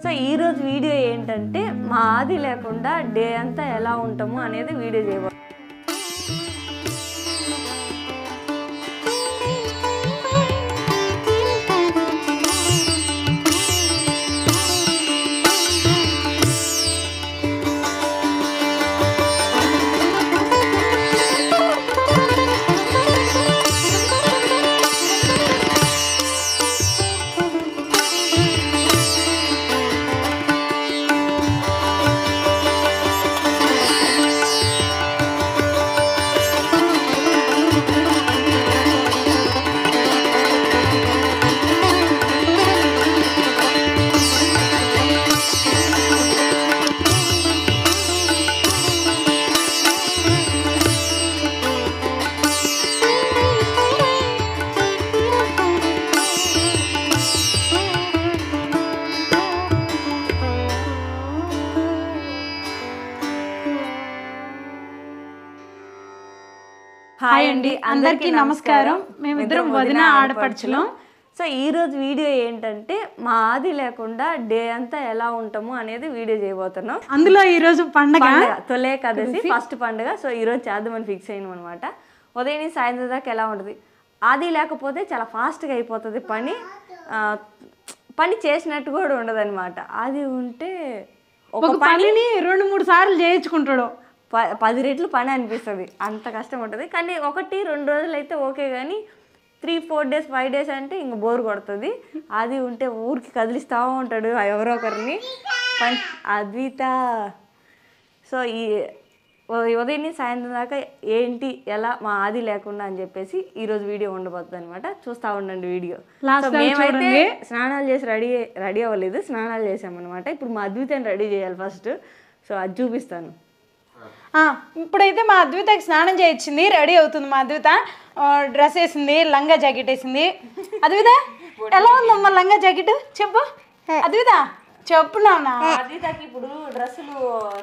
So ఈ రోజు video ఏంటంటే మా ఆది లేకుండా డే అంతా ఎలా ఉంటాము అనేది వీడియో చేయబోతున్నాం. హాయ్ అండి, అందరికీ నమస్కారం. మేమిద్దరం వదిన ఆడపడుచులం. సో ఈ రోజు వీడియో ఏంటంటే మా ఆది లేకుండా డే అంతా ఎలా ఉంటాము అనేది వీడియో చేయబోతున్నాం. అందులో ఈ రోజు పండగ తొలి ఏకాదశి ఫస్ట్ పండుగ. సో ఈ రోజు చేద్దామని ఫిక్స్ అయినాం అనమాట. ఉదయం నుంచి సాయంత్రం దాకా ఎలా ఉంటుంది. ఆది లేకపోతే చాలా ఫాస్ట్గా అయిపోతుంది పని చేసినట్టు కూడా ఉండదు అనమాట. ఆది ఉంటే ఒక పనిని 2-3 సార్లు చేయించుకుంటాడు. 10 రెట్లు పని అనిపిస్తుంది, అంత కష్టం ఉంటుంది. కానీ 1-2 రోజులు అయితే ఓకే, కానీ 3-4 డేస్ 5 డేస్ అంటే ఇంక బోర్ కొడుతుంది. అది ఉంటే ఊరికి కదిలిస్తూ ఉంటాడు ఎవరో ఒకరిని. అద్విత. సో ఈ ఉదయం సాయంత్రం దాకా ఏంటి ఎలా మా ఆది లేకుండా అని చెప్పేసి ఈరోజు వీడియో ఉండబోతుంది అనమాట. చూస్తూ ఉండండి వీడియో. మేమైతే స్నానాలు చేసి రెడీ అవ్వలేదు, స్నానాలు చేసామన్నమాట. ఇప్పుడు మా అద్వితని రెడీ చేయాలి ఫస్ట్. సో అది చూపిస్తాను. ఇప్పుడైతే మా అద్వితకి స్నానం చేయించింది, రెడీ అవుతుంది. మా అద్విత డ్రెస్ వేసింది, లంగా జాకెట్ వేసింది. అద్విత ఎలా ఉందమ్మా లంగా జాకెట్? చెప్పు అద్విత, చెప్పు నాన్న. అద్వితకి ఇప్పుడు డ్రెస్సులు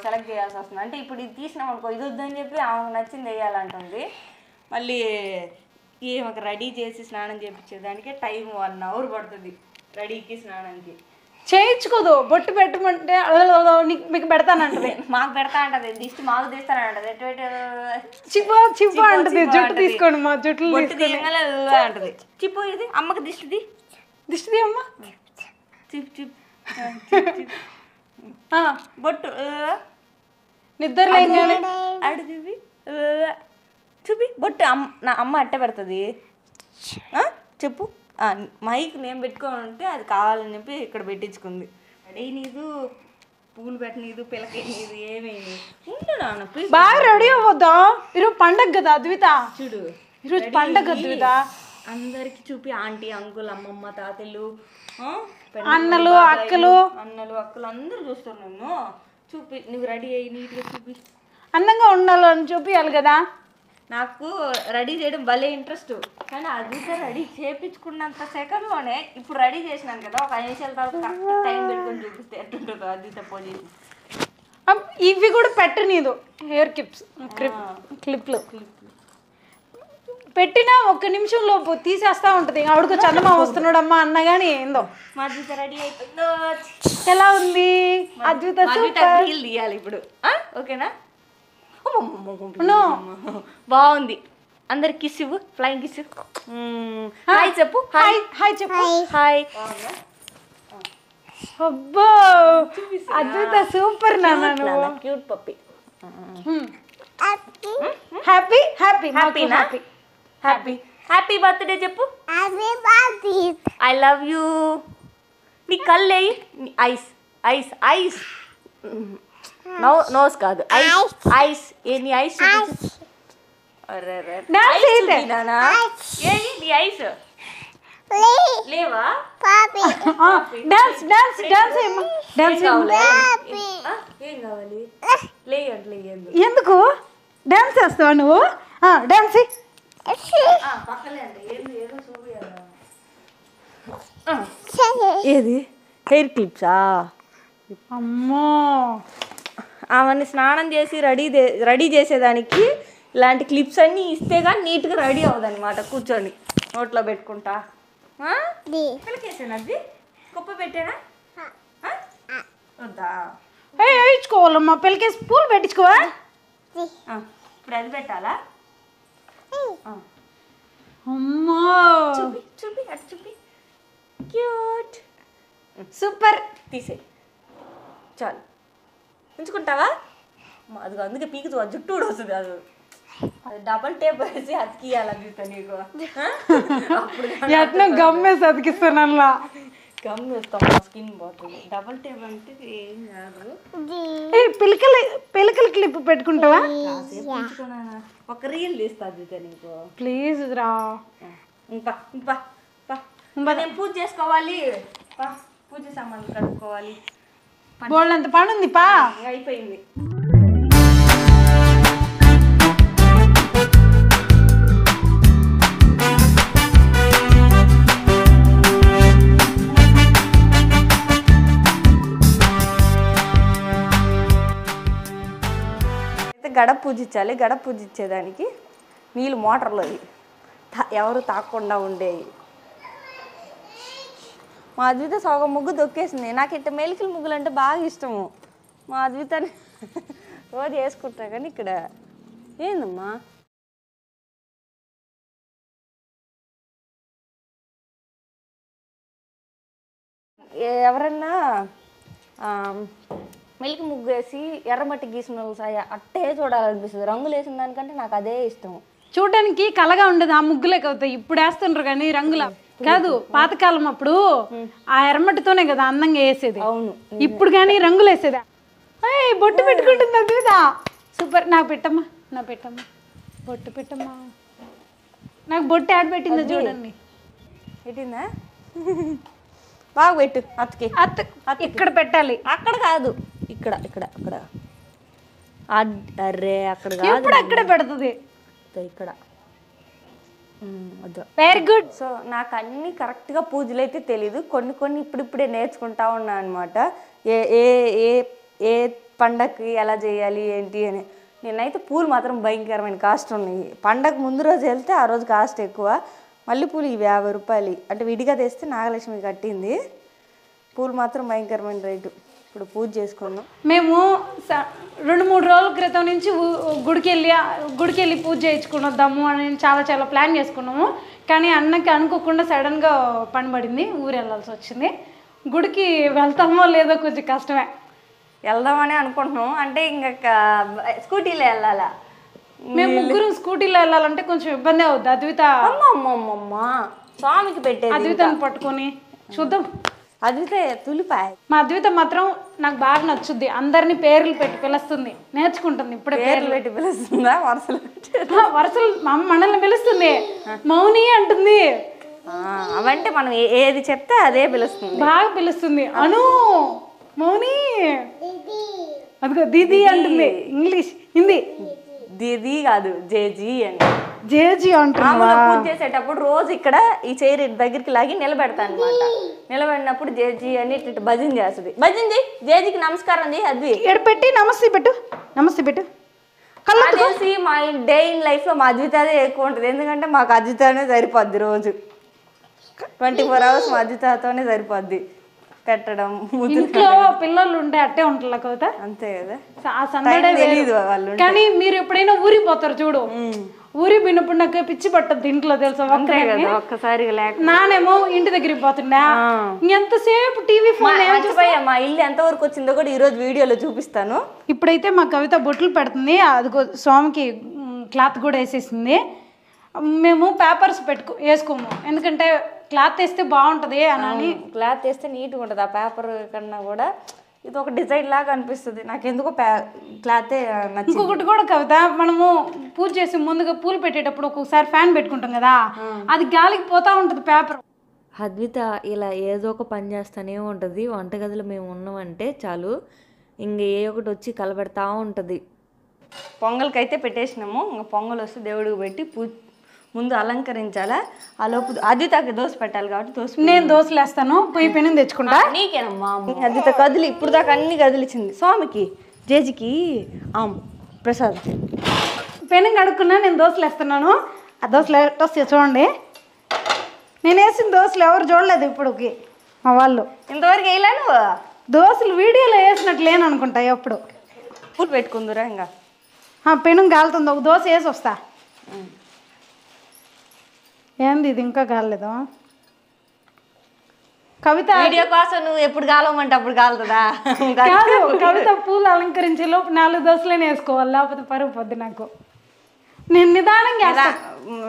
సెలెక్ట్ చేయాల్సి వస్తుంది. అంటే ఇప్పుడు ఇది తీసినాం అనుకో, ఇది వద్దని చెప్పి ఆమెకు నచ్చింది వేయాలంటుంది. మళ్ళీ ఈమెకు రెడీ చేసి స్నానం చేయించేదానికి టైం 1 అవర్ పడుతుంది రెడీకి స్నానానికి. చేయించుకోదు, బొట్టు పెట్టమంటే మీకు పెడతానంటది. మాకు పెడతా అంటది, దిష్టి మాకు తీస్తానంటది. చిప్ప అంటది. జుట్టు తీసుకోండి, మా జుట్లు అంటది. చిప్పు ఇది అమ్మకి దిష్టిది అమ్మ. చిప్ బొట్టు నిద్ర అడు చూపి బొట్టు నా అమ్మ అట్టే పెడుతుంది. చెప్పు. మైక్ నేను పెట్టుకోవాలంటే అది కావాలని చెప్పి ఇక్కడ పెట్టించుకుంది. రెడీ నీదు, పూలు పెట్టనీదు, పిల్లకి నీదు, ఏమేమి ఉంటున్నాను. బాగా రెడీ అవ్వద్దా? ఈరోజు పండగ కదా అద్విత. చూడు ఈరోజు పండగ అద్విత. అందరికి చూపి ఆంటీ, అంకుల్, అమ్మమ్మ, తాతలు, అన్నలు అక్కలు అందరూ చూస్తారు నన్ను. చూపి నువ్వు రెడీ అయ్యి నీట్గా చూపి. అందంగా ఉండాలని చూపించాలి కదా. నాకు రెడీ చేయడం భలే ఇంట్రెస్ట్, కానీ అద్విత రెడీ చేయించుకున్నంత సెకండ్లోనే ఇప్పుడు రెడీ చేసినాను కదా, ఒక 5 నిమిషాల తర్వాత కరెక్ట్ టైం పెట్టుకొని చూపిస్తే ఎట్టుంటుందో అద్విత పొజిషన్. ఇవి కూడా పెట్టనీదు, హెయిర్ క్లిప్లు పెట్టినా 1 నిమిషం లోపు తీసేస్తా ఉంటది. ఆవిడకు చందమా వస్తున్నాడమ్మా అన్న గానీ ఏందో. మా అద్విత రెడీ అయిపోయిందో. ఎలా ఉంది అద్విత? తీయాలి ఇప్పుడు, ఓకేనా? బాగుంది. అందరికి కిస్ ఇవ్వు, ఫ్లైంగ్ కిస్. హాయ్ చెప్పు. హాయ్ చెప్పు. హాయ్. అబ్బా అద్విత సూపర్ నాన్న, క్యూట్ పప్పి. హ్యాపీ హ్యాపీ బర్త్డే చెప్పు. I love you. నీ కళ్ళు ఐస్ ఐస్ ఐస్ నోస్ కాదు, ఐస్. నీ ఐస్ నీ ఐస్ లేవా? ఏం కావాలి? లేయండి. ఎందుకు డాన్స్ చేస్తావా నువ్వు? డాన్స్ ఏది? హెయిర్ క్లిప్సా? అమ్మో, ఆమెని స్నానం చేసి రెడీ చేసేదానికి ఇలాంటి క్లిప్స్ అన్నీ ఇస్తే కానీ నీట్గా రెడీ అవ్వదన్నమాట. కూర్చొని నోట్లో పెట్టుకుంటా. పిల్లకేసాను అది కుప్ప పెట్టానా? పెట్టించుకోవాలమ్మా పిల్లకేసి పూలు పెట్టించుకోవా ఇప్పుడు అది పెట్టాలా అమ్మా చూపి చూపి అటు చూపి క్యూట్ సూపర్ తీసే చాలు ఉంచుకుంటావా అది అందుకే పీకుతూ జుట్టు కూడా వస్తుంది అది డబల్ టేప్ వేసి అతికియాలి అది నీకు అప్పుడు ఎట్లా గమ్మేసి అతికిస్తానల్లా గమ్ వేస్తాం స్కిన్ పోతుంది డబల్ టేప్ అంటే ఏం కాదు పిలకల క్లిప్ పెట్టుకుంటావా ఒక రీల్ తీస్తుంది నీకు ప్లీజ్ రా ఇంకా ఇంకా నేను పూజ చేసుకోవాలి పూజ సామాన్లు కడుక్కోవాలి బోళ్ళంత పని ఉంది పా అయిపోయింది గడప పూజించాలి గడప పూజించేదానికి నీళ్ళు మోటార్లో ఎవరు తాకుండా ఉండేవి మా అద్విత సగం ముగ్గు దొక్కేసింది నాకు ఇట్ట మెలికల ముగ్గులు అంటే బాగా ఇష్టము మా అద్వితని రోజు వేసుకుంటా కానీ ఇక్కడ ఏందమ్మా ఎవరన్నా మెలికి ముగ్గు వేసి ఎర్రమట్టి గీసిన సాయ అట్టే చూడాలనిపిస్తుంది రంగులు వేసిన దానికంటే నాకు అదే ఇష్టం చూడడానికి కలగా ఉండదు ఆ ముగ్గులేక అవుతాయి ఇప్పుడు వేస్తుండ్రు కానీ రంగుల కాదు పాతకాలం అప్పుడు ఆ ఎర్రమట్టితోనే కదా అందంగా వేసేది అవును ఇప్పుడు కానీ రంగులు వేసేదా బొట్టు పెట్టుకుంటుంది అద్విత సూపర్ నాకు పెట్టమ్మా బొట్టు పెట్టమ్మా నాకు బొట్టు యాడ్ పెట్టిందో చూడండి పెట్టిందా బాగా పెట్టు అత్తకి ఇక్కడ పెట్టాలి అక్కడ కాదు ఇక్కడ ఇక్కడ అక్కడ అర్రే అక్కడ కాదు అక్కడే పెడుతుంది ఇక్కడ వెరీ గుడ్ సో నాకు అన్ని కరెక్ట్గా పూజలు అయితే తెలీదు కొన్ని ఇప్పుడిప్పుడే నేర్చుకుంటా ఉన్నా అనమాట ఏ ఏ ఏ ఏ పండగకి ఎలా చేయాలి ఏంటి అని నేనైతే పూలు మాత్రం భయంకరమైన కాస్ట్ ఉన్నాయి పండగ ముందు రోజు వెళ్తే ఆ రోజు కాస్ట్ ఎక్కువ మల్లెపూలు ఇవి 50 రూపాయలు అంటే విడిగా తెస్తే నాగలక్ష్మి కట్టింది పూలు మాత్రం భయంకరమైన రేటు ఇప్పుడు పూజ చేసుకున్నాం మేము 2-3 రోజుల క్రితం నుంచి గుడికి వెళ్ళి పూజ చేయించుకుని వద్దాము అని చాలా ప్లాన్ చేసుకున్నాము కానీ అన్నకి అనుకోకుండా సడన్గా పని పడింది ఊరు వెళ్ళాల్సి వచ్చింది గుడికి వెళ్తామో లేదో కొంచెం కష్టమే వెళ్దామని అనుకుంటున్నాం అంటే ఇంకా స్కూటీలో వెళ్ళాలా మేము ముగ్గురు స్కూటీలో వెళ్ళాలంటే కొంచెం ఇబ్బంది అవుద్ది అద్విత అమ్మమ్మమ్మ స్వామికి పెట్టేది అద్వితని పట్టుకొని చూద్దాం అద్విత తులిపాయ మా అద్విత మాత్రం నాకు బాగా నచ్చుద్ది అందరినీ పేర్లు పెట్టి పిలుస్తుంది నేర్చుకుంటుంది ఇప్పుడే పేర్లు పెట్టి పిలుస్తుందా వరుసలు వరుసలు మా అమ్మ మనల్ని పిలుస్తుంది మౌని అంటుంది అవంటే మనం ఏది చెప్తే అదే పిలుస్తుంది బాగా పిలుస్తుంది అను మౌని అదిగో దీది అంటుంది ఇంగ్లీష్ హిందీ దీది కాదు జేజీ అని జేజీ అంటున్నా పూజ చేసేటప్పుడు రోజు ఇక్కడ ఈ చైర్ దగ్గరికి లాగి నిలబెడతా అనమాట నిలబడినప్పుడు జేజీ అని ఇట్లా భజన చేస్తుంది భజన చేయి జేజీకి నమస్కారం చేయి అది పెట్టి నమస్తే పెట్టు తెలిసి మా డే ఇన్ లైఫ్లో మా అద్వితదే ఎక్కువ ఉంటుంది ఎందుకంటే మాకు అద్వితనే సరిపోద్ది రోజు 24 hours మా అద్వితతోనే సరిపోద్ది పెట్టడం ఇంట్లో పిల్లలు ఉంటే అట్టే ఉంటారు కవిత అంతే కదా ఆ సందడే తెలీదు వాళ్ళు కానీ మీరు ఎప్పుడైనా ఊరికి పోతారు చూడు ఊరి పోయినప్పుడు నాకు పిచ్చి పట్టద్దు ఇంట్లో తెలుసా ఒక్కసారి నానేమో ఇంటి దగ్గరికి పోతుండా ఎంతసేపు టీవీ ఫోన్ మా ఇల్లు ఎంత వరకు వచ్చిందో కూడా ఈ రోజు వీడియోలో చూపిస్తాను ఇప్పుడైతే మా కవిత బొట్లు పెడుతుంది అదిగో స్వామికి క్లాత్ కూడా వేసేసింది మేము పేపర్స్ వేసుకోము ఎందుకంటే క్లాత్ వేస్తే బాగుంటుంది అని క్లాత్ వేస్తే నీట్గా ఉంటుంది ఆ పేపర్ కన్నా కూడా ఇది ఒక డిజైన్ లాగా అనిపిస్తుంది నాకు ఎందుకో క్లాతే నచ్చింది ఇంకొకటి కూడా కవిత మనము పూజ చేసి ముందుగా పూలు పెట్టేటప్పుడు ఒక్కొక్కసారి ఫ్యాన్ పెట్టుకుంటాం కదా అది గాలికి పోతా ఉంటుంది పేపర్ హద్విత ఇలా ఏదో ఒక పని చేస్తూనే ఉంటుంది వంటగదిలో మేము ఉన్నామంటే చాలు ఇంక ఏ ఒకటి వచ్చి కలబెడతా ఉంటుంది పొంగల్కి అయితే పెట్టేసినాము ఇంకా పొంగల్ వస్తే దేవుడికి పెట్టి ముందు అలంకరించాలా ఆ లోపు అద్వితకి దోశ పెట్టాలి కాబట్టి నేను దోశలు వేస్తాను పొయ్యి పెనం తెచ్చుకుంటా నీకేనమ్మా అద్విత కదిలి ఇప్పుడు దాకా అన్ని కదిలిచ్చింది స్వామికి జేజికి ప్రసాద్ పెనం కడుక్కున్నా నేను దోశలు వేస్తున్నాను ఆ దోశలు వస్తాయి చూడండి నేను వేసిన దోశలు ఎవరు చూడలేదు ఇప్పుడుకి మా వాళ్ళు ఇంతవరకు వేయలే నువ్వు దోశలు వీడియోలో వేసినట్టు లేను అనుకుంటా ఎప్పుడు పూలు పెట్టుకుందురా ఇంకా పెను కాలుతుంది, ఒక దోశ వేసి వస్తా. ఏంది ఇది ఇంకా కాలేదు? కవిత వీడియో కోసం నువ్వు ఎప్పుడు కాలమంటే అప్పుడు కాలుతుందా? కాదు, కవిత పూలు అలంకరించే లోపు 4 దోశలనే వేసుకోవాలి, లేకపోతే పరుగు పొద్దు నాకు. నేను నిదానంగా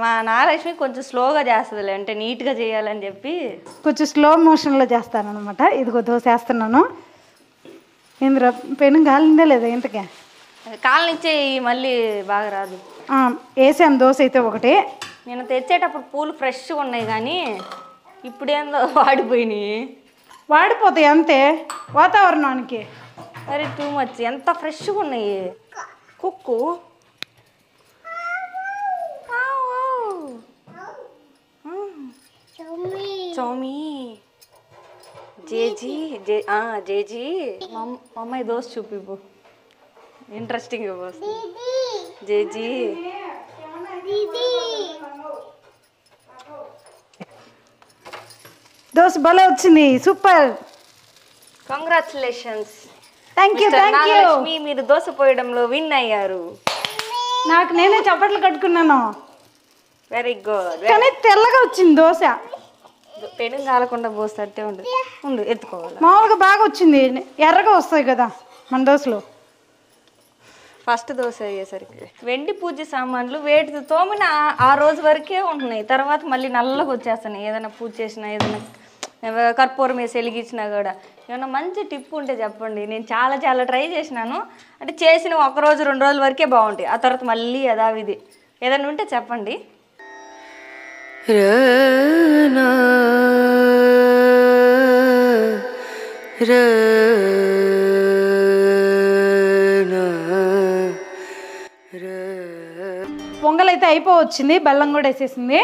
మా నాగలక్ష్మి కొంచెం స్లోగా చేస్తుందిలే, అంటే నీట్గా చేయాలని చెప్పి కొంచెం స్లో మోషన్లో చేస్తానమాట. ఇదిగో దోశ వేస్తున్నాను. ఇందులో పెను కాలిందే లేదా ఇంతకే? కాలనిచ్చే మళ్ళీ బాగా రాదు. వేసాను దోశ అయితే ఒకటి. నేను తెచ్చేటప్పుడు పూలు ఫ్రెష్గా ఉన్నాయి కానీ ఇప్పుడేందో వాడిపోయినాయి. వాడిపోతాయి అంతే వాతావరణానికి. అరే టూ మచ్, ఎంత ఫ్రెష్గా ఉన్నాయి. కుక్కు చౌమీ జేజీ జేజీ మా అమ్మాయి దోశ చూపిపు, ఇంట్రెస్టింగ్ జేజీ. దోశ భలే వచ్చింది, super. Congratulations. Thank you thank you. మీరు దోశ పోయడంలో విన్ అయ్యారు. నాకు నేనే చప్పట్లు కట్టుకున్నాను. Very good. కానీ తెల్లగా వచ్చింది దోశ. పెను కాలకుండా పోస్తే ఉంటుంది. ఉండు ఎత్తుకోవాలి. మామూలుగా బాగా వచ్చింది, ఎర్రగా వస్తాయి కదా మన దోశలు. ఫస్ట్ దోశ అయ్యేసరికి వెండి పూజ సామాన్లు వేటితో తోమిన ఆ రోజు వరకే ఉంటున్నాయి, తర్వాత మళ్ళీ నల్లగా వచ్చేస్తున్నాయి. ఏదైనా పూజ చేసినా, ఏదైనా కర్పూరం వేసి వెలిగించినా కూడా. ఏమన్నా మంచి టిప్ ఉంటే చెప్పండి. నేను చాలా చాలా ట్రై చేసినాను, అంటే చేసిన 1 రోజు 2 రోజుల వరకే బాగుంటాయి, ఆ తర్వాత మళ్ళీ యథావిధి. ఏదైనా ఉంటే చెప్పండి. పొంగల్ అయితే అయిపోవచ్చింది, బెల్లం కూడా వేసేసింది.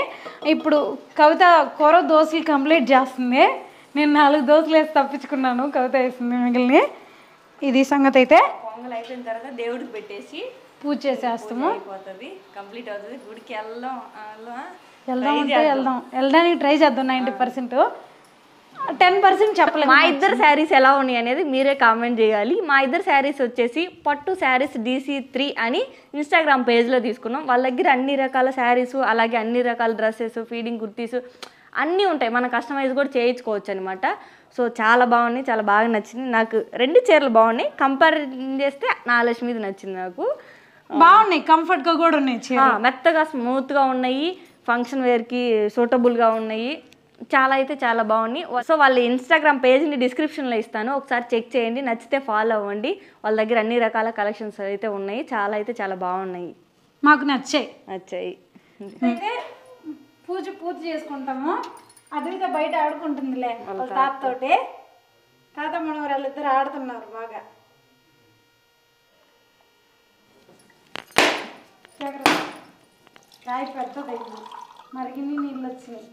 ఇప్పుడు కవిత కూర దోశలు కంప్లీట్ చేస్తుంది. నేను 4 దోశలు వేసి తప్పించుకున్నాను, కవిత వేసింది మిగిలిన. ఇది సంగతి అయితే పొంగల్ అయిపోయిన తర్వాత దేవుడికి పెట్టేసి పూజ చేసేస్తాము. అయిపోతుంది, కంప్లీట్ అవుతుంది. గుడికి వెళ్దాం వెళ్ళడానికి ట్రై చేద్దాం. 90%, 10% చెప్పలేదు. మా ఇద్దరు శారీస్ ఎలా ఉన్నాయి అనేది మీరే కామెంట్ చేయాలి. మా ఇద్దరు శారీస్ వచ్చేసి పట్టు శారీస్ DC3 అని ఇన్స్టాగ్రామ్ పేజ్లో తీసుకున్నాం. వాళ్ళ దగ్గర అన్ని రకాల శారీస్, అలాగే అన్ని రకాల డ్రెస్సెస్, ఫీడింగ్ కుర్తీస్ అన్నీ ఉంటాయి. మన కస్టమైజ్ కూడా చేయించుకోవచ్చు అనమాట. సో చాలా బాగున్నాయి, చాలా బాగా నచ్చింది నాకు. 2 చీరలు బాగున్నాయి, కంపేర్ చేస్తే నాగలక్ష్మిది నచ్చింది నాకు. బాగున్నాయి, కంఫర్ట్గా కూడా ఉన్నాయి, మెత్తగా స్మూత్గా ఉన్నాయి, ఫంక్షన్ వేర్కి సూటబుల్గా ఉన్నాయి. చాలా అయితే చాలా బాగున్నాయి. సో వాళ్ళ ఇన్స్టాగ్రామ్ పేజ్ని డిస్క్రిప్షన్లో ఇస్తాను, ఒకసారి చెక్ చేయండి. నచ్చితే ఫాలో అవ్వండి. వాళ్ళ దగ్గర అన్ని రకాల కలెక్షన్స్ అయితే ఉన్నాయి, చాలా అయితే చాలా బాగున్నాయి, మాకు నచ్చాయి. అయితే పూజ చేసుకుంటాము. అద్విత బయట ఆడుకుంటుందిలే వాళ్ళ తాతతోటి. తాత మనవరాళ్ళు ఇద్దరు ఆడుతున్నారు బాగా. కాయ పెద్దదైంది, మరిగిన్ని నీళ్ళు వచ్చినాయి.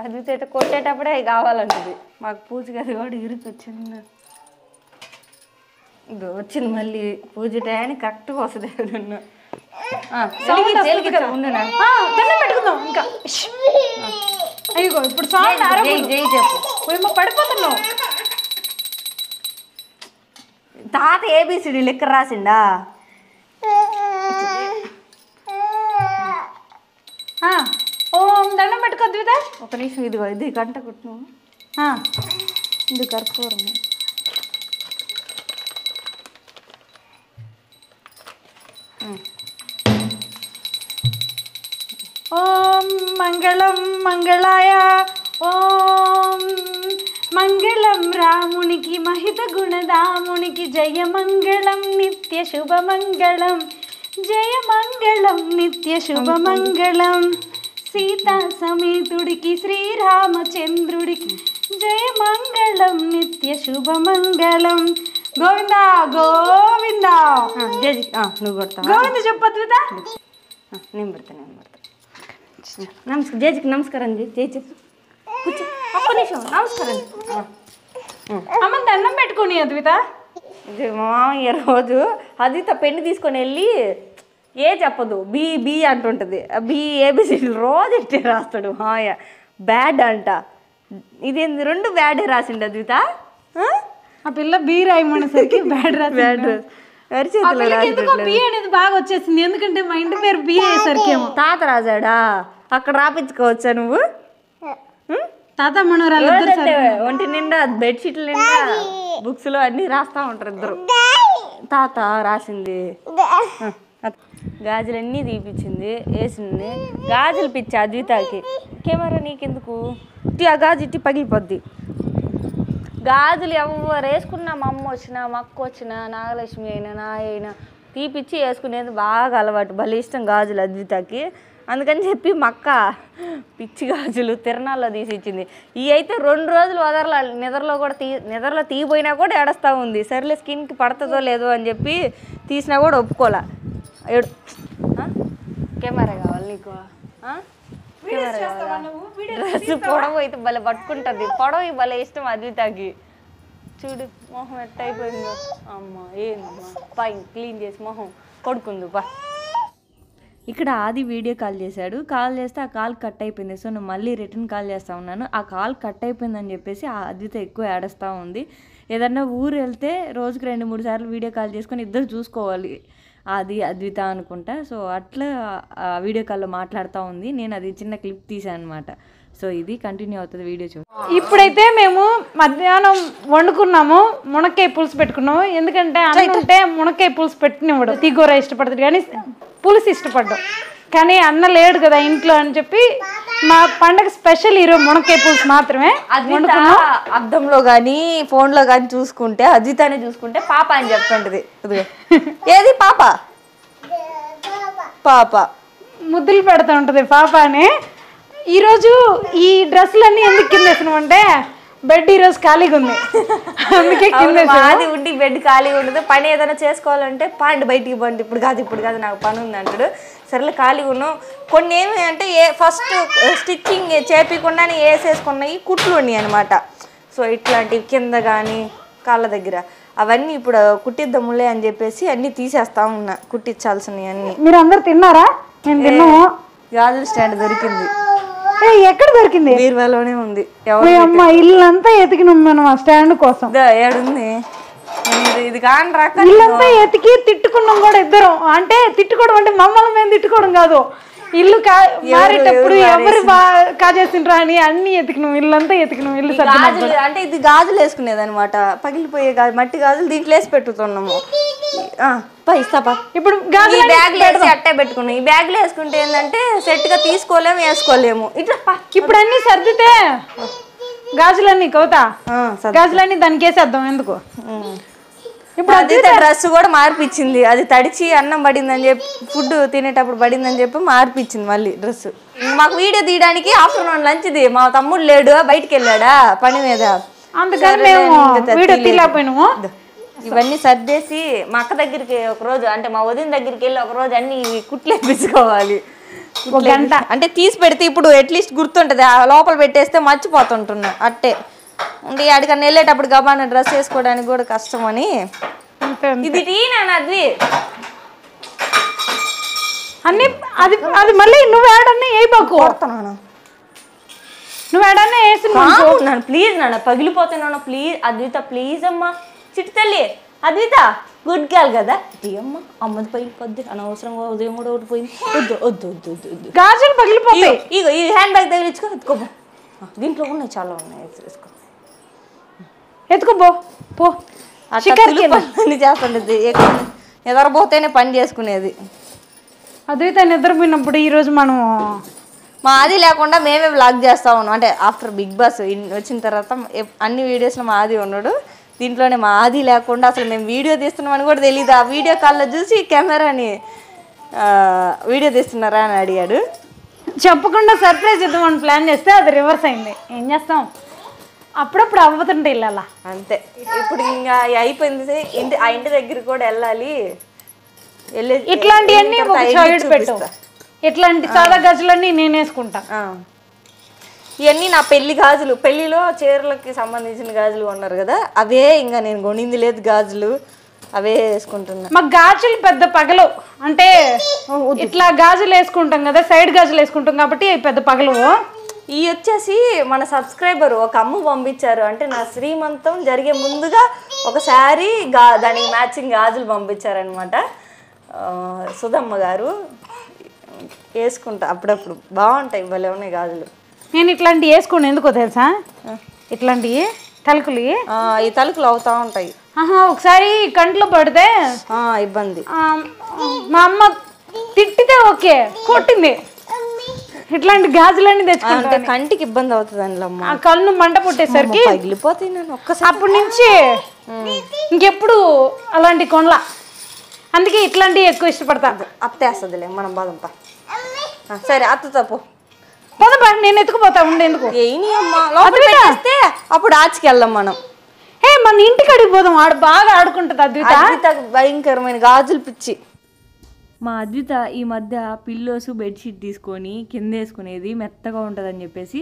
అద్విత అయితే కొట్టేటప్పుడే కావాలంటుంది. మాకు పూజ గది కూడా ఇరుకు వచ్చింది. ఇది వచ్చింది మళ్ళీ పూజ టయానికి కరెక్ట్గా వస్తుంది. పెట్టుకుందాం ఇంకా. అయ్యో ఇప్పుడు జై చెప్పు, పడిపోతున్నావు. తాత ABCD లెక్క రాసిండా? ఓం దండం పెట్టుకో అద్విత. ఒక నిమిషం, ఇదిగో ఇది గంట కొట్టు, ఇది కర్పూరం. ఓం మంగళం మంగళాయ, ఓం మంగళం రామునికి మహిత గుణదామునికి, జయ మంగళం నిత్య శుభమంగళం, జయ మంగళం నిత్య శుభమంగళం, సీతా సమేతుడికి శ్రీరామచంద్రుడికి, జయ మంగళం నిత్య శుభమంగళం. గోవింద గోవింద. నువ్వు కొడతా గోవింద చెప్పు అద్విత. నేను పెడతా నమస్కారం. జేజీకి నమస్కారం. జై చెప్పు, కూర్చో. ఒక్క నిమిషం, నమస్కారం. అమ్మ దండం పెట్టుకుని అద్విత. మా మామయ్య రోజు అద్విత పెన్ను తీసుకొని వెళ్ళి చెప్పదు, బి అంటుంటుంది. ABCD రోజు ఇట్టే రాస్తాడు మామయ్య. బ్యాడ్ అంట, ఇదేంది 2 బ్యాడే రాసిండు అద్విత. ఆ పిల్ల బీ రాయమనేసరికి బ్యాడ్ రాసింది. ఎందుకో బి అనేది బాగా వచ్చేసింది, ఎందుకంటే మా ఇంటి పేరు బి అయ్యేసరికి ఏమో. తాత రాజాడా, అక్కడ రాపించుకోవచ్చా నువ్వు? తాత మనోరాలు ఒంటి నిండా బెడ్షీట్లు నిండా బుక్స్ లో అన్ని రాస్తా ఉంటారు ఇద్దరు. తాత రాసింది. గాజులన్నీ తీపిచ్చింది, వేసింది. గాజులు పిచ్చి అద్వితాకి. కెమెరా నీకెందుకు? ఆ గాజు ఇట్టి పగిలిపోద్ది. గాజులు ఎవరు వేసుకున్నా, మా అమ్మ వచ్చినా, మా అక్క వచ్చినా, నాగలక్ష్మి అయినా, నా అయినా తీపిచ్చి వేసుకునేది బాగా అలవాటు. భలే ఇష్టం గాజులు అద్వితాకి. అందుకని చెప్పి మా అక్క పిచ్చి గాజులు తిరణాల్లో తీసి ఇచ్చింది. ఇవి అయితే 2 రోజులు వదరలా, నిద్రలో తీయపోయినా కూడా ఏడుస్తూ ఉంది. సర్లే స్కిన్కి పడుతుందో లేదో అని చెప్పి తీసినా కూడా ఒప్పుకోలే. కెమెరా కావాలి నీకు? డ్రెస్ పొడవు అయితే భలే పట్టుకుంటుంది. పొడవు భలే ఇష్టం అద్వితాకి. చూడు మొహం ఎట్ట అయిపోయిందో. అమ్మ ఏందమ్మా, పైన క్లీన్ చేసి మొహం కొడుకుంది బా. ఇక్కడ ఆది వీడియో కాల్ చేశాడు. కాల్ చేస్తే ఆ కాల్ కట్ అయిపోయింది. సో నేను మళ్ళీ రిటర్న్ కాల్ చేస్తూ ఉన్నాను. ఆ కాల్ కట్ అయిపోయిందని చెప్పేసి ఆ అద్విత ఎక్కువ ఏడుస్తూ ఉంది. ఏదన్నా ఊరు వెళ్తే రోజుకి 2-3 సార్లు వీడియో కాల్ చేసుకొని ఇద్దరు చూసుకోవాలి, అది అద్విత అనుకుంటా. సో అట్లా వీడియో కాల్లో మాట్లాడుతూ ఉంది. నేను అది చిన్న క్లిప్ తీసాను అనమాట. సో ఇది కంటిన్యూ అవుతుంది వీడియో చూడండి. ఇప్పుడైతే మేము మధ్యాహ్నం వండుకున్నాము, మునక్కాయ పులుసు పెట్టుకున్నాము. ఎందుకంటే అంటే మునక్కాయ పులుసు పెట్టినవాడు తీగూర ఇష్టపడుతుంది కానీ పులుసు ఇష్టపడ్డాం. కానీ అన్న లేడు కదా ఇంట్లో అని చెప్పి మా పండగ స్పెషల్ ఈరోజు మునక్కాయ పులుసు మాత్రమే. అద్దంలో కానీ ఫోన్లో కానీ చూసుకుంటే అద్వితానే చూసుకుంటే పాప అని చెప్తుంటది. ఏది పాప? పాప ముద్దులు పెడతా ఉంటది పాప అని. ఈరోజు ఈ డ్రెస్సులన్నీ ఎందుకు కింద వేసినామంటే బెడ్ ఈరోజు ఖాళీగా ఉంది, అందుకే కింద అది ఉండి బెడ్ ఖాళీగా ఉండదు. పని ఏదైనా చేసుకోవాలంటే పండి బయటికి పండి, ఇప్పుడు కాదు నాకు పని ఉంది అంటాడు. సరేలే ఖాళీగా ఉన్నావు. కొన్ని ఏమి అంటే ఫస్ట్ స్టిచ్చింగ్ చేపించకుండానే వేసేసుకున్నాయి కుట్లు ఉన్నాయి అనమాట. సో ఇట్లాంటివి కింద కానీ కాళ్ళ దగ్గర అవన్నీ ఇప్పుడు కుట్టిద్దాములే అని చెప్పేసి అన్నీ తీసేస్తా ఉన్నా, కుట్టించాల్సినవి అన్నీ. మీరు అందరు తిన్నారా? నేను తిన్నాము. గాజుల స్టాండ్ దొరికింది. ఎక్కడ దొరికింది? బీరువాలోనే ఉంది. అమ్మ ఇల్లంతా ఎతికినాం మనం ఆ స్టాండ్ కోసం. ఏడుంది ఇది కాని రాక ఇల్లంతా ఎతికి తిట్టుకున్నాం కూడా ఇద్దరం. అంటే తిట్టుకోవడం అంటే మమ్మల్ని మేము తిట్టుకోవడం కాదు, ఇల్లు మారేటప్పుడు ఎవరు కాజేసిండ్రా అని అన్ని ఎతికినాం, ఇల్లంతా ఎతికినాం. ఇల్లు గాజులు అంటే ఇది గాజులు వేసుకునేది అనమాట. పగిలిపోయే మట్టి గాజులు దీంట్లో వేసి పెట్టుతున్నాము. ఇప్పుడు బ్యాగ్లో వేసి అట్టే పెట్టుకున్నాం. ఈ బ్యాగ్లో వేసుకుంటే ఏంటంటే సెట్ గా తీసుకోలేము, వేసుకోలేము. ఇట్లా ఇప్పుడు అన్ని సర్దితే గాజులన్నీ కవిత గాజులన్నీ దానికి వేసేద్దాం. ఎందుకు ఇప్పుడు అద్విత డ్రెస్ కూడా మార్పిచ్చింది. అది తడిచి అన్నం పడిందని చెప్పి, ఫుడ్ తినేటప్పుడు పడిందని చెప్పి మార్పిచ్చింది మళ్ళీ డ్రెస్. మాకు వీడియో తీయడానికి ఆఫ్టర్నూన్ లంచ్ది. మా తమ్ముడు లేడు, బయటికి వెళ్ళాడా పని మీద, అందుకని మేము వీడియో తీయలేకపోయినాము. ఇవన్నీ సర్దేసి మా అక్క దగ్గరికి ఒకరోజు, అంటే మా వదిన దగ్గరికి వెళ్ళి ఒకరోజు అన్ని కుట్లు వేపించుకోవాలి. గంట అంటే తీసి పెడితే ఇప్పుడు అట్లీస్ట్ గుర్తుంటది, లోపల పెట్టేస్తే మర్చిపోతుంటున్నా అట్టే. అంటే అడిగన్నా వెళ్ళేటప్పుడు గబాన డ్రెస్ వేసుకోవడానికి కూడా కష్టం అని. ఇది టీనాది అన్ని అది అది మళ్ళీ నువ్వు ఏడన్నా వేయబాకు. నువ్వు ఏడన్నా వేసి ప్లీజ్ నాన్న, పగిలిపోతున్నాను ప్లీజ్. అద్విత ప్లీజ్ అమ్మా, చిట్టి తల్లి అద్విత గుడ్ గర్ల్ కదా. అమ్మ అమ్మది పగిలిపోద్ది, అనవసరంగా ఉదయం కూడా ఓడిపోయింది. వద్దు వద్దు వద్దు వద్దు వద్దు, గాజులు పగిలిపోతాయి. ఇగో ఈ హ్యాండ్ బ్యాగ్ తగిలించుకో, ఎత్తుకోబో. దీంట్లో ఉన్నాయి, చాలా ఉన్నాయి, వేసుకో, ఎత్తుకోబో పో. పని చేస్తుండేది, నిద్రపోతేనే పని చేసుకునేది. అద్విత నిద్రపోయినప్పుడు ఈరోజు మనం మా ఆది లేకుండా మేమే వ్లాగ్ చేస్తా ఉన్నాం. అంటే ఆఫ్టర్ బిగ్ బాస్ వచ్చిన తర్వాత అన్ని వీడియోస్లో మా ఆది ఉన్నాడు. దీంట్లోనే మా ఆది లేకుండా అసలు మేము వీడియో తీస్తున్నామని కూడా తెలియదు. ఆ వీడియో కాల్లో చూసి కెమెరాని వీడియో తీస్తున్నారా అని అడిగాడు. చెప్పకుండా సర్ప్రైజ్ ఇద్దామని ప్లాన్ చేస్తే అది రివర్స్ అయింది. ఏం చేస్తాం, అప్పుడప్పుడు అవ్వతుంటే వెళ్ళాలా అంతే. ఇప్పుడు ఇంకా అయిపోయింది, ఆ ఇంటి దగ్గర కూడా వెళ్ళాలి. ఇట్లాంటివన్నీ పెట్టు, ఇట్లాంటి సాదా గాజులన్నీ నేను వేసుకుంటా. ఇవన్నీ నా పెళ్లి గాజులు, పెళ్లిలో చీరలకి సంబంధించిన గాజులు ఉన్నారు కదా, అవే. ఇంకా నేను కొనింది లేదు గాజులు, అవే వేసుకుంటున్నా. మాకు గాజులు పెద్ద పగలు, అంటే ఇట్లా గాజులు వేసుకుంటాం కదా, సైడ్ గాజులు వేసుకుంటాం కాబట్టి పెద్ద పగలు. ఈ వచ్చేసి మన సబ్స్క్రైబర్ ఒక అమ్మ పంపించారు, అంటే నా శ్రీమంతం జరిగే ముందుగా ఒక శారీ దానికి మ్యాచింగ్ గాజులు పంపించారనమాట. సుధమ్మ గారు వేసుకుంటా అప్పుడప్పుడు, బాగుంటాయి, భలే ఉన్నాయి గాజులు. నేను ఇట్లాంటివి వేసుకోండి, ఎందుకో తెలుసా? ఇట్లాంటివి తలుకులు, ఈ తలుకులు అవుతా ఉంటాయి. ఒకసారి కంట్లో పడితే ఇబ్బంది. మా అమ్మ తిట్టితే ఓకే, కొట్టింది. ఇట్లాంటి గాజులన్నీ తెచ్చుకుంటే కంటికి ఇబ్బంది అవుతుంది అండి అమ్మ. ఆ కళ్ళు మంట పుట్టేసరికి పగిలిపోతాయి. నేను ఒక్కసారి అప్పటి నుంచి ఇంకెప్పుడు అలాంటి కొనలా, అందుకే ఇట్లాంటివి ఎక్కువ ఇష్టపడతా. అత్తేస్తుందిలే, మనం బాధంపా. సరే అత్త తప్పు పోదా, నేను ఎత్తుకుపోతా. ఉండేందుకు అప్పుడు ఆచికి వెళ్దాం మనం. మన ఇంటికి అడిగిపోదాం, ఆడు బాగా ఆడుకుంటుంది. అద్విత భయంకరమైన గాజులు పిచ్చి. మా అద్విత ఈ మధ్య పిల్లోస్ బెడ్షీట్ తీసుకొని కింద వేసుకునేది మెత్తగా ఉంటుందని చెప్పేసి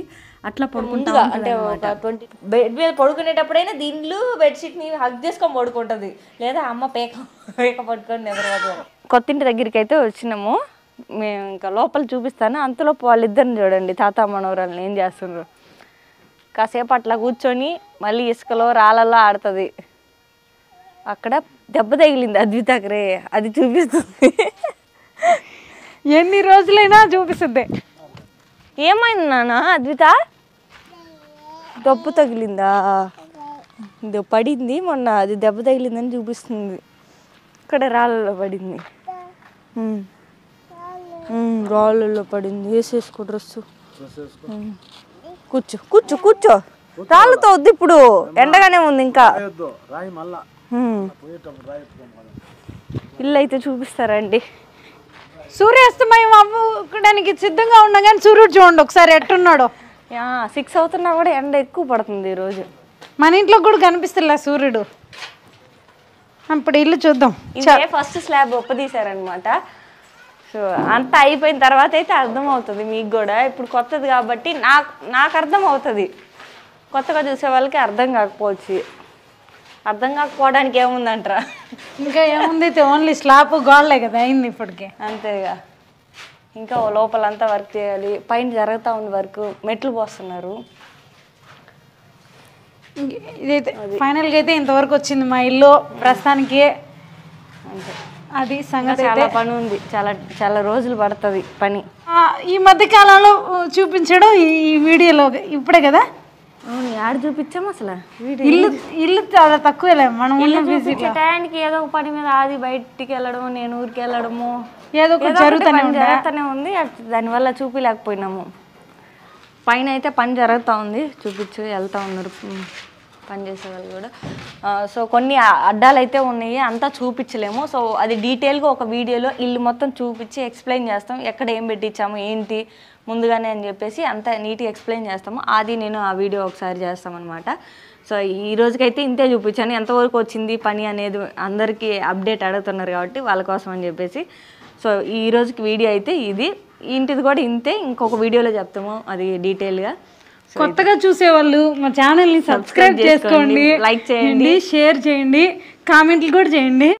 అట్లా పడుకుంటా. అంటే ఒక 20 బెడ్ మీద పడుకునేటప్పుడైనా దీంట్లో బెడ్షీట్ని హగ్ చేసుకొని పడుకుంటుంది, లేదా అమ్మ పేక పడుకొని నిద్రపోతుంది. కొత్తింటి దగ్గరికి అయితే వచ్చినాము మేము. ఇంకా లోపల చూపిస్తాను, అంతలోపు వాళ్ళిద్దరిని చూడండి, తాత మనవరాలను ఏం చేస్తున్నారు. కాసేపు అట్లా కూర్చొని మళ్ళీ ఇసుకలో రాళ్ళల్లో ఆడుతుంది. అక్కడ దెబ్బ తగిలింది అద్వితకరే, అది చూపిస్తుంది. ఎన్ని రోజులైనా చూపిస్తుంది. ఏమైంది నాన్న అద్విత? దెబ్బ తగిలిందా? పడింది మొన్న, అది దెబ్బ తగిలిందని చూపిస్తుంది. ఇక్కడ రాళ్ళలో పడింది, రాళ్ళలో పడింది. వేసేసుకో డ్రెస్సు, కూర్చో కూర్చో కూర్చో. రాళ్ళతో వద్దు, ఇప్పుడు ఎండగానే ఉంది. ఇంకా ఇల్లు అయితే చూపిస్తారండి. సూర్యాస్తమయం అవ్వడానికి సిద్ధంగా ఉన్నా కానీ సూర్యుడు చూడండి ఒకసారి ఎట్టున్నాడు. 6 అవుతున్నా కూడా ఎండ ఎక్కువ పడుతుంది ఈరోజు. మన ఇంట్లో కూడా కనిపిస్తులే సూర్యుడు. ఇప్పుడు ఇల్లు చూద్దాం. ఇదే ఫస్ట్ స్లాబ్ ఒప్పదీశారనమాట. సో అంతా అయిపోయిన తర్వాత అయితే అర్థమవుతుంది మీకు కూడా. ఇప్పుడు కొత్తది కాబట్టి నాకు అర్థం అవుతుంది, కొత్తగా చూసే వాళ్ళకి అర్థం కాకపోవచ్చు. అర్థం కాకపోవడానికి ఏముందంటారా? ఇంకా ఏముంది, ఓన్లీ స్లాబ్ గోడలే కదా అయింది ఇప్పటికే. అంతేగా, ఇంకా లోపలంతా వర్క్ చేయాలి. పైన జరుగుతూ ఉంది వర్క్, మెట్లు పోస్తున్నారు. ఇదైతే ఫైనల్గా అయితే ఇంతవరకు వచ్చింది మా ఇల్లు ప్రస్తుతానికి. అంతే, అది సంగతి. చాలా పని ఉంది, చాలా చాలా రోజులు పడుతుంది పని. ఈ మధ్య కాలంలో చూపించడం ఈ వీడియోలో ఇప్పుడే కదా. అవును, యాడ్ చూపించాము అసలు. ఇల్లు చాలా తక్కువలే మనం టయానికి ఏదో ఒక పని మీద అది బయటికి వెళ్ళడము, నేను ఊరికి వెళ్ళడము, ఏదో ఒకటి జరుగుతూనే ఉంది. దానివల్ల చూపించలేకపోయినాము. పైన అయితే పని జరుగుతూ ఉంది, చూపించు వెళ్తూ ఉన్నారు పని చేసే వాళ్ళు కూడా. సో కొన్ని అడ్డాలు అయితే ఉన్నాయి, అంతా చూపించలేము. సో అది డీటెయిల్గా ఒక వీడియోలో ఇల్లు మొత్తం చూపించి ఎక్స్ప్లెయిన్ చేస్తాం, ఎక్కడ ఏం పెట్టించాము ఏంటి ముందుగానే అని చెప్పేసి అంతా నీట్గా ఎక్స్ప్లెయిన్ చేస్తాము. అది నేను ఆ వీడియో ఒకసారి చేస్తామన్నమాట. సో ఈ రోజుకైతే ఇంతే చూపించాను. ఎంతవరకు వచ్చింది పని అనేది అందరికీ అప్డేట్ అడుగుతున్నారు కాబట్టి వాళ్ళ కోసం అని చెప్పేసి. సో ఈ రోజుకి వీడియో అయితే ఇది, ఇంటిది కూడా ఇంతే. ఇంకొక వీడియోలో చెప్తాము అది డీటెయిల్గా. కొత్తగా చూసేవాళ్ళు మా ఛానల్ని సబ్స్క్రైబ్ చేసుకోండి, లైక్ చేయండి, షేర్ చేయండి, కామెంట్లు కూడా చేయండి.